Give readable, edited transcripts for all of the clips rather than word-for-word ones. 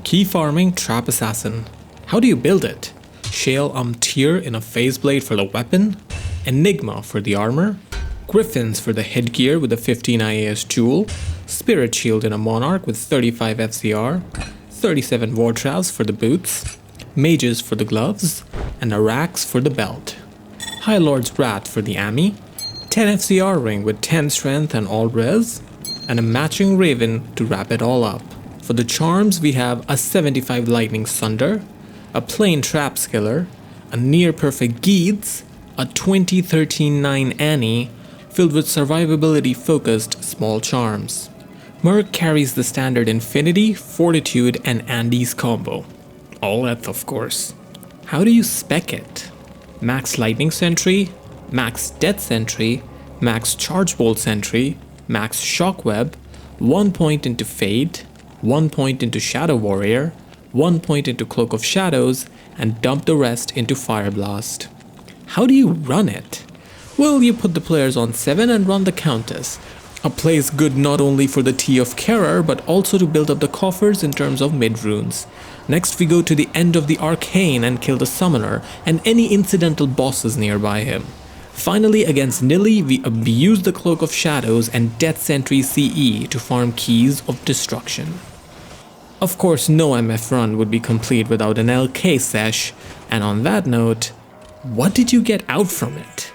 Key farming Trap Assassin. How do you build it? Shale Tier in a phase blade for the weapon, Enigma for the armor, Griffins for the headgear with a 15 IAS jewel, Spirit Shield in a Monarch with 35 FCR, 37 Wartraps for the boots, Mages for the gloves, and Arax for the belt, High Lord's Wrath for the Ami, 10 FCR ring with 10 strength and all res, and a matching Raven to wrap it all up. For the charms we have a 75 Lightning Sunder, a plain Trap Skiller, a near perfect Geeds, a 2013-9 Annie filled with survivability focused small charms. Merc carries the standard Infinity, Fortitude and Andes combo. All Eth of course. How do you spec it? Max Lightning Sentry, Max Death Sentry, Max Charge Bolt Sentry, Max Shockweb, 1 point into Fade, 1 point into Shadow Warrior, 1 point into Cloak of Shadows, and dump the rest into Fire Blast. How do you run it? Well, you put the players on 7 and run the Countess. A place good not only for the Tea of Carer, but also to build up the coffers in terms of mid-runes. Next we go to the end of the Arcane and kill the Summoner and any incidental bosses nearby him. Finally, against Nilly, we abuse the Cloak of Shadows and Death Sentry CE to farm Keys of Destruction. Of course, no MF run would be complete without an LK sesh, and on that note, what did you get out from it?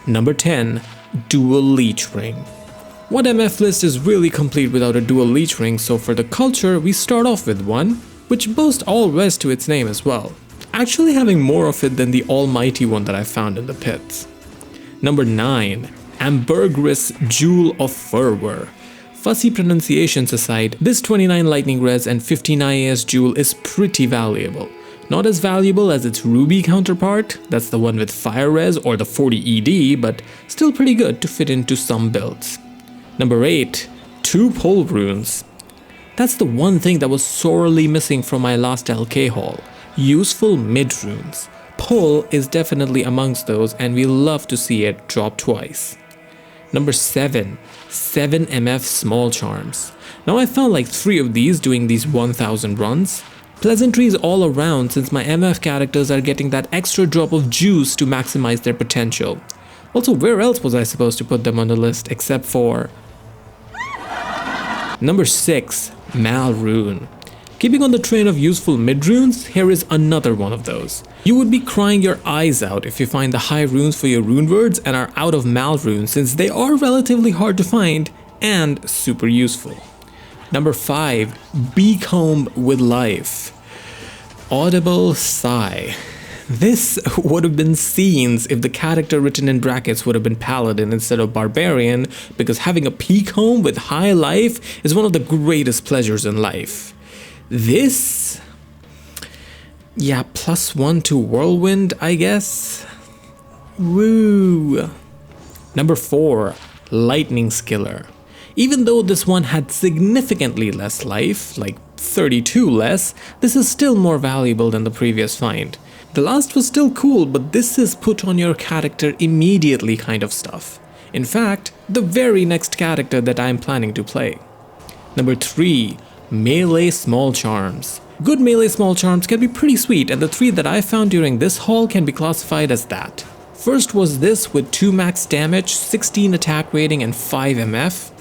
Number 10. Dual Leech Ring. What MF list is really complete without a dual Leech Ring, so for the culture, we start off with one, which boasts all res to its name as well, actually having more of it than the almighty one that I found in the pits. Number 9. Ambergris Jewel of Fervor. Fussy pronunciations aside, this 29 lightning res and 15 IAS jewel is pretty valuable. Not as valuable as its ruby counterpart, that's the one with fire res or the 40 ED, but still pretty good to fit into some builds. Number 8. 2 pole runes. That's the one thing that was sorely missing from my last LK haul. Useful mid runes. Pole is definitely amongst those, and we love to see it drop twice. Number 7. 7 MF small charms. Now I found like 3 of these doing these 1000 runs. Pleasantries all around since my MF characters are getting that extra drop of juice to maximize their potential. Also, where else was I supposed to put them on the list except for... Number 6. Mal Rune. Keeping on the train of useful mid-runes, here is another one of those. You would be crying your eyes out if you find the high runes for your rune words and are out of Mal Rune, since they are relatively hard to find and super useful. Number 5. Beacomb with Life. Audible sigh. This would have been scenes if the character written in brackets would have been Paladin instead of Barbarian, because having a Beacomb with high life is one of the greatest pleasures in life. This... yeah, +1 to Whirlwind, I guess? Woo! Number 4. Lightning Skiller. Even though this one had significantly less life, like 32 less, this is still more valuable than the previous find. The last was still cool, but this is put on your character immediately kind of stuff. In fact, the very next character that I'm planning to play. Number 3. Melee Small Charms. Good melee small charms can be pretty sweet, and the 3 that I found during this haul can be classified as that. First was this with 2 max damage, 16 attack rating and 5 MF.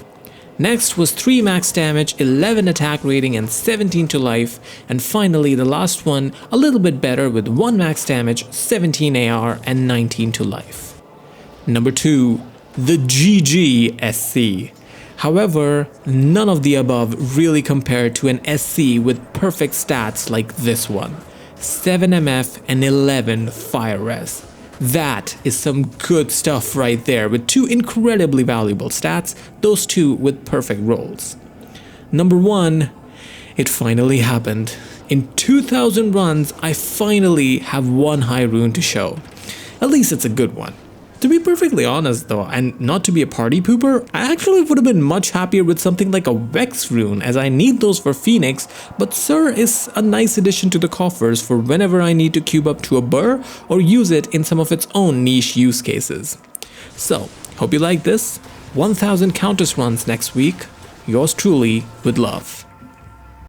Next was 3 max damage, 11 attack rating and 17 to life, and finally the last one a little bit better with 1 max damage, 17 AR and 19 to life. Number 2. The GG SC. However, none of the above really compared to an SC with perfect stats like this one. 7 MF and 11 fire res. That is some good stuff right there, with 2 incredibly valuable stats, those 2 with perfect rolls. Number 1, it finally happened. In 2000 runs, I finally have 1 high rune to show. At least it's a good one. To be perfectly honest though, and not to be a party pooper, I actually would have been much happier with something like a Vex rune, as I need those for Phoenix, but Sir is a nice addition to the coffers for whenever I need to cube up to a burr or use it in some of its own niche use cases. So, hope you like this. 1000 Countess runs next week. Yours truly, with love.